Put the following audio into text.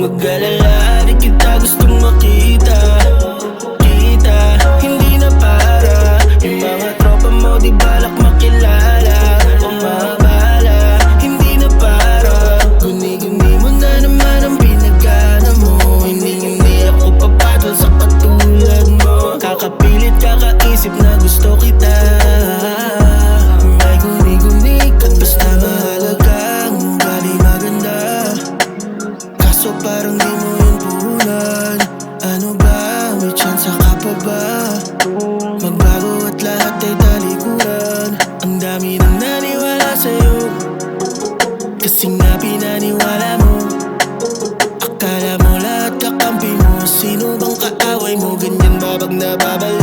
mag-alala, di kita gustong makita. Hindi na para yung mga tropa mo, di balak makilala o mabala. Hindi na para guni-guni mo na naman ang pinagana mo. Hindi ako papatol sa katulad mo. Kakapilit, kakaisip na gusto kita. May guni-guni ka't basta mahalagang ugali maganda. Kaso parang di mo yun puhunan. Ano ba, may tsansa ka pa ba? Magbago at lahat ay talikuran. Ang dami nang naniwala sa'yo, kasi nga pinaniwala mo. Akala mo lahat kakampi mo. Sino bang kaaway mo? Ganyan ba pag nababala?